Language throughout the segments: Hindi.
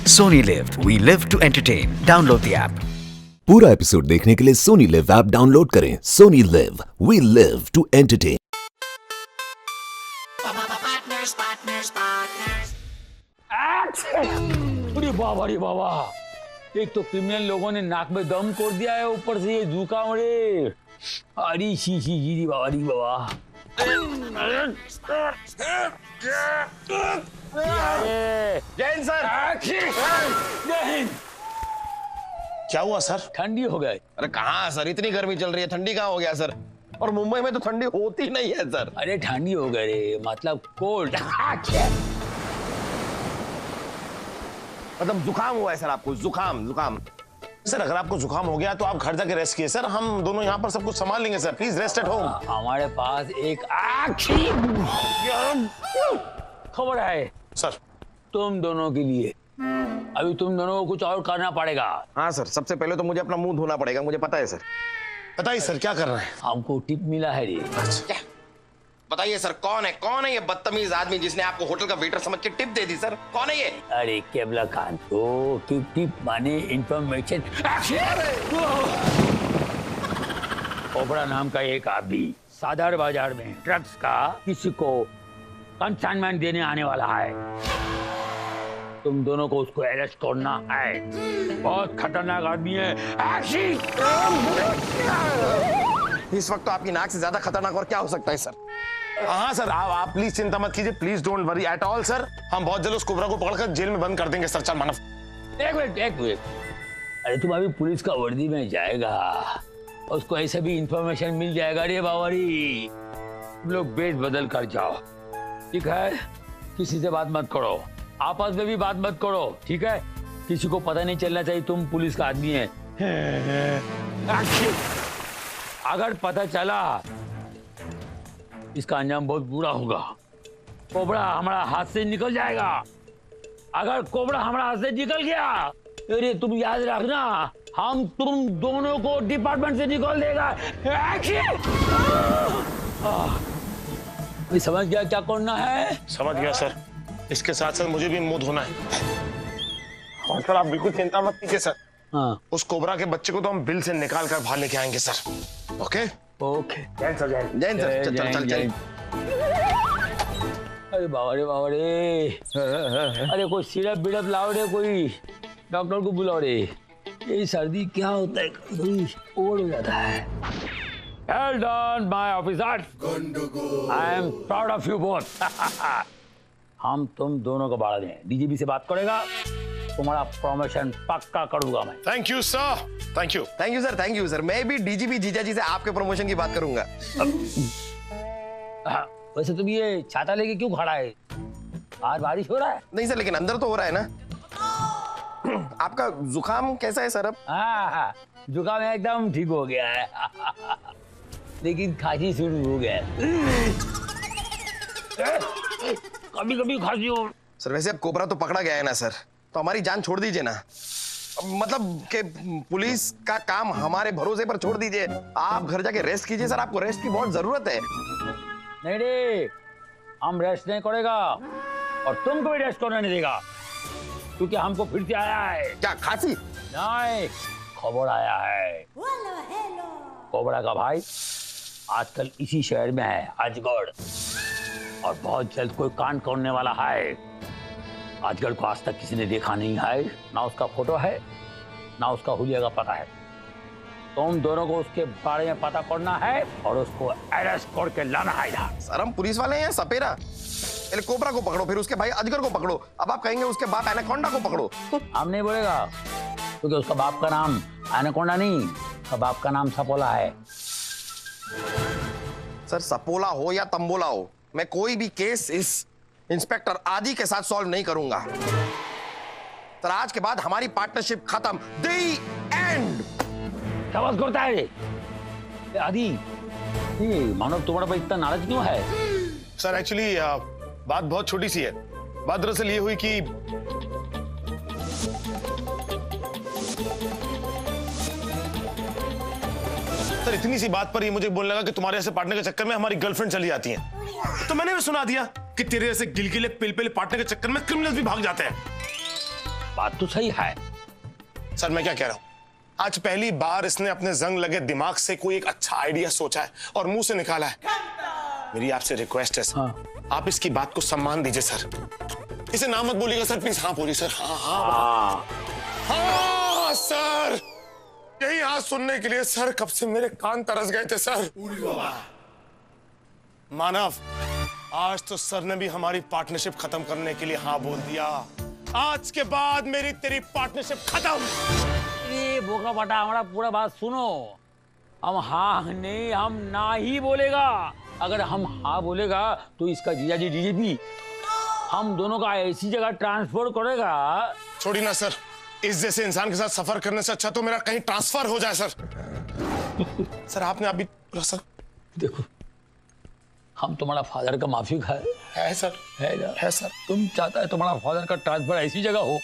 Sony Live. We live to entertain. Download the app. पूरा एपिसोड देखने के लिए सोनी लिव ऐप डाउनलोड करें। Sony Liv, we live to entertain. अरे बाबा रे बाबा, एक तो क्रिमिनल लोगों ने नाक में दम कर दिया है, ऊपर से ये जुकाम रे। अरे शी जी बाबा रे बाबा। जैन सर। जैन, क्या हुआ सर? ठंडी हो गई। अरे कहाँ सर, इतनी गर्मी चल रही है, ठंडी कहाँ हो गया सर? और मुंबई में तो ठंडी होती नहीं है सर। अरे ठंडी हो गई रे, मतलब कोल्ड। मतलब जुकाम हुआ है सर आपको? जुकाम सर, अगर आपको जुकाम हो गया तो आप घर जाके रेस्ट कीजिए सर, हम दोनों यहाँ पर सब कुछ संभाल लेंगे sir. Please rest at home. हमारे पास एक खबर है सर। तुम दोनों के लिए। अभी तुम दोनों को कुछ और करना पड़ेगा। हाँ सर, सबसे पहले तो मुझे अपना मुंह धोना पड़ेगा, मुझे पता है सर। बताइए सर, क्या कर रहे हैं? हमको टिप मिला है रे। क्या? बताइए सर, कौन है ये बदतमीज आदमी जिसने आपको होटल का वेटर समझ के टिप दे दी सर? कौन है ये? अरे केबला खान, तो टिप माने इंफॉर्मेशन। ओबरा नाम का एक आदमी सादर बाजार में ड्रग्स का किसी को कंसाइनमेंट देने आने वाला है। तुम दोनों को उसको अरेस्ट करना है। बहुत खतरनाक आदमी है। इस वक्त तो आपकी नाक से ज्यादा खतरनाक और क्या हो सकता है सर? हाँ सर, आप प्लीज चिंता मत कीजिए, please don't worry at all sir. हम बहुत जल्द उस कोबरा को पकड़कर जेल में बंद कर देंगे सर। चल मानव। एक मिनट। अरे तुम अभी पुलिस का वर्दी में जाएगा, उसको ऐसे भी इंफॉर्मेशन मिल जाएगा रे बावरी। तुम लोग बेच बदल कर जाओ, ठीक है? किसी से बात मत करो, आपस में भी बात मत करो, ठीक है? किसी को पता नहीं चलना चाहिए तुम पुलिस का आदमी है। अगर पता चला, इसका अंजाम बहुत बुरा होगा। कोबरा हमारा हाथ से निकल जाएगा। अगर कोबरा हमारा हाथ से निकल गया, अरे तुम याद रखना, हम तुम दोनों को डिपार्टमेंट से निकल देगा। समझ गया क्या करना है? समझ गया सर। इसके साथ साथ मुझे भी मुंह धोना है। और सर आप बिल्कुल चिंता मत कीजिए सर। हाँ, उस कोबरा के बच्चे को तो हम बिल से निकाल कर बाहर लेके आएंगे sir. Okay okay. Jain sir, Jain sir, चल। अरे बाबा रे। अरे कोई सिरप बिरप लाओ रे, कोई डॉक्टर को बुलाओ रे। ये सर्दी क्या होता है, कभी ओवर हो जाता है। Well done, my officers. I am proud of you both. हम तुम दोनों को बाढ़ दें। डीजीपी से बात करेगा, तुम्हारा प्रमोशन पक्का करूंगा मैं। Thank you sir. Thank you sir. मैं भी डीजीपी जीजा जी से आपके प्रमोशन की बात करूंगा। वैसे तुम ये छाता लेके क्यों खड़ा है? बाहर बारिश हो रहा है? नहीं सर, लेकिन अंदर तो हो रहा है ना। आपका जुकाम कैसा है सर अब? हाँ, जुकाम एकदम ठीक हो गया है। लेकिन खांसी शुरू हो गया है। कभी खांसी हो। सर वैसे अब कोबरा तो पकड़ा गया है ना सर, तो हमारी जान छोड़ दीजिए ना। मतलब कि पुलिस का काम हमारे भरोसे पर छोड़ दीजिए। आप घर जाके रेस्ट कीजिए सर, आपको रेस्ट की बहुत जरूरत है। नहीं रे, हम रेस्ट नहीं करेगा और तुमको भी रेस्ट करने नहीं देगा, क्योंकि हमको फिर से आया है। क्या खांसी? नहीं, खबर आया है। कोबरा का भाई आजकल इसी शहर में है, अजगढ़, और बहुत जल्द कोई कांड करने वाला है। अजगढ़ को आज तक किसी ने देखा नहीं है, ना उसका फोटो है, ना उसका हुलिया का पता है। तुम दोनों को उसके बारे में पता करना है और उसको अरेस्ट करके लाना है इधर। सर हम पुलिस वाले हैं सपेरा। पहले कोबरा को पकड़ो, फिर उसके भाई अजगर को पकड़ो, अब आप कहेंगे उसके बाप एनाकोंडा को पकड़ो। हम नहीं बोलेगा, क्योंकि उसका बाप का नाम एनाकोंडा नहीं, उसका बाप का नाम सपोला है। सर सपोला हो या तंबोला हो, मैं कोई भी केस इस इंस्पेक्टर आदि के साथ सॉल्व नहीं करूंगा। सर आज के बाद हमारी पार्टनरशिप खत्म। The end. क्या बात करता है ये आदि? ये मानव तुम्हारा पर इतना नाराज क्यों है? सर एक्चुअली बात बहुत छोटी सी है। बात दरअसल ये हुई कि सर इतनी सी बात पर ये मुझे बोलने लगा कि तुम्हारे ऐसे पार्टनर के चक्कर में हमारी गर्लफ्रेंड चली जाती हैं। तो मैंने भी सुना दिया कि तेरे ऐसे गिलगिले पिलपिले पार्टनर के चक्कर में क्रिमिनल्स भी भाग जाते हैं। बात तो सही है। सर मैं क्या कह रहा हूँ, आज पहली बार इसने अपने जंग लगे दिमाग से कोई एक अच्छा आइडिया सोचा है और मुंह से निकाला है। मेरी आपसे रिक्वेस्ट है सर, आप इसकी बात को सम्मान दीजिए सर। इसे ना मत बोलिएगा सर, प्लीज। हाँ बोलिए सर। हाँ सर, यही आज सुनने के लिए सर कब से मेरे कान तरस गए थे सर। मानव, आज तो सर ने भी हमारी पार्टनरशिप खत्म करने के लिए हाँ बोल दिया। आज के बाद मेरी तेरी पार्टनरशिप खत्म। ये बोका बटा, हमारा पूरा बात सुनो। हम हाँ नहीं, हम ना ही बोलेगा। अगर हम हाँ बोलेगा तो इसका जीजाजी डीजीपी हम दोनों का ऐसी जगह ट्रांसफर करेगा। छोड़ी ना सर, इस जैसे इंसान के साथ सफर करने से अच्छा तो मेरा कहीं ट्रांसफर हो जाए सर। सर आपने अभी बोला सर। देखो, हम तुम्हारा फादर का माफी खाए है सर, है ना? है सर। तुम चाहता है तुम्हारा फादर का ट्रांसफर ऐसी जगह हो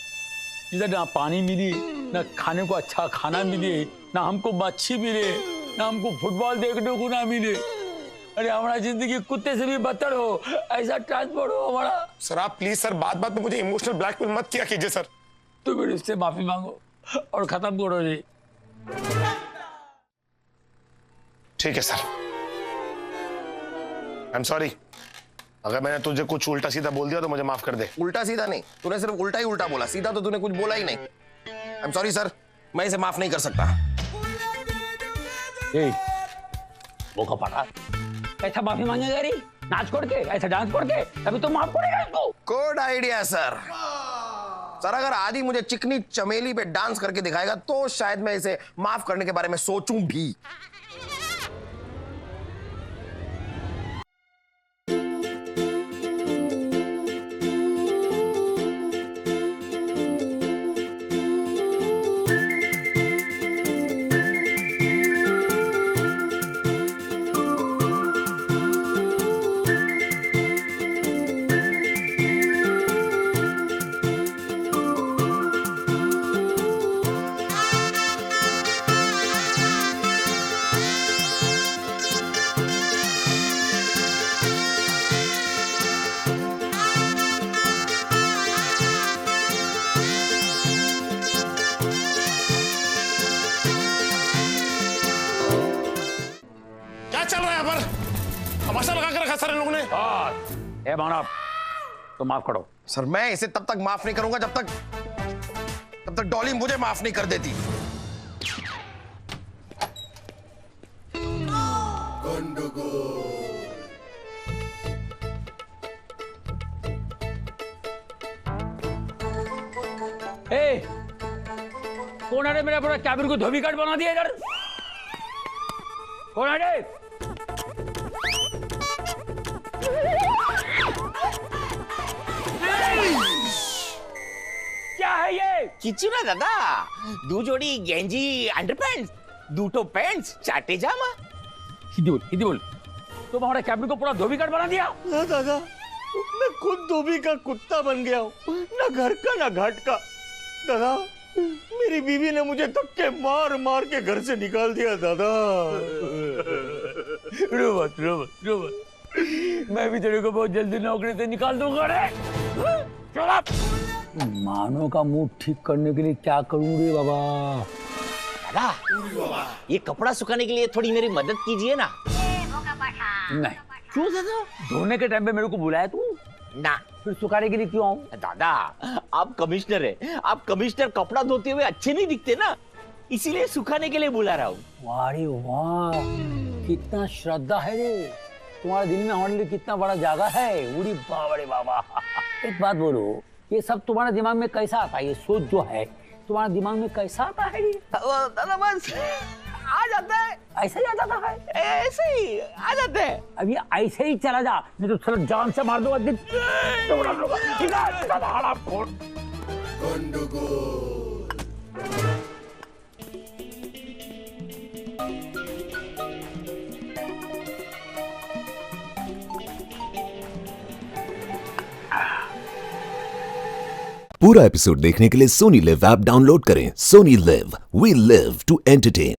जिधर ना पानी मिले, ना खाने को अच्छा खाना मिले, ना हमको मच्छी मिले, ना हमको फुटबॉल देखने को ना मिले। अरे हमारा जिंदगी कुत्ते से भी बदतर हो, ऐसा ट्रांसफर हो हमारा। सर आप प्लीज सर बात बात में मुझे इमोशनल ब्लैकमेल मत किया कीजिए सर। तो फिर इससे माफी मांगो और खत्म करो जी। ठीक है सर, आई एम सॉरी। अगर मैंने तुझे कुछ उल्टा सीधा बोल दिया तो मुझे माफ कर दे। उल्टा सीधा नहीं, तूने सिर्फ उल्टा ही उल्टा बोला, सीधा तो तूने कुछ बोला ही नहीं। आई एम सॉरी सर, मैं इसे माफ नहीं कर सकता। बोका पटा, कैसा माफी मांगेगा रे? नाच करके, ऐसा डांस करके, तभी तो माफ करेगा इसको। Good idea sir. सर अगर आदि मुझे चिकनी चमेली पे डांस करके दिखाएगा तो शायद मैं इसे माफ करने के बारे में सोचूं भी। चल रहा है यहाँ पर? तमाशा लगा के रखा सर इन लोगों ने। ए मानव, तो माफ करो। सर मैं इसे तब तक माफ नहीं करूंगा जब तक डॉली मुझे माफ नहीं कर देती। ए, कौन है रे? मेरा पूरा कैबिन को धोबी काट बना दिया इधर। कौन है रे? क्या है ये? किच्चू ना दादा, दो जोड़ी गेंजी अंडरपैंट्स, दूटो पैंट्स, चाटे जामा। हिंदी बोल। तुम हमारे कैबिन को पूरा धोबी काट बना दिया। दादा, मैं खुद धोबी का कुत्ता बन गया हूँ, ना घर का ना घाट का। दादा, मेरी बीवी ने मुझे धक्के मार मार के घर से निकाल दिया दादा। रो मत। मैं भी तेरे को बहुत जल्दी नौकरी से निकाल दूंगा रे। मानो का मूड ठीक करने के लिए क्या करूं रे बाबा? दादा, ये कपड़ा सुखाने के लिए थोड़ी मेरी मदद कीजिए ना। नहीं। क्यों दादा? धोने के टाइम पे मेरे को बुलाया तू ना, फिर सुखाने के लिए क्यों आऊं? दादा, आप कमिश्नर है, आप कमिश्नर कपड़ा धोते हुए अच्छे नहीं दिखते ना, इसीलिए सुखाने के लिए बुला रहा हूँ। वाह रे वाह, कितना श्रद्धा है रे तुम्हारे दिल में, हमारे लिए कितना बड़ा जगह है। उड़ी बाबा रे बाबा। एक बात बोलो, ये सब तुम्हारे दिमाग में कैसा आता है? ये सोच जो है तुम्हारे दिमाग में कैसा आता है रे? दादा बस आ जाता है, ऐसे ही आ जाता है? ऐसे ही आ जाता है। अब ये ऐसे ही चला जा, नहीं तो थोड़ा जान से मार दूंगा। पूरा एपिसोड देखने के लिए सोनी लिव ऐप डाउनलोड करें। Sony Liv, we live to entertain.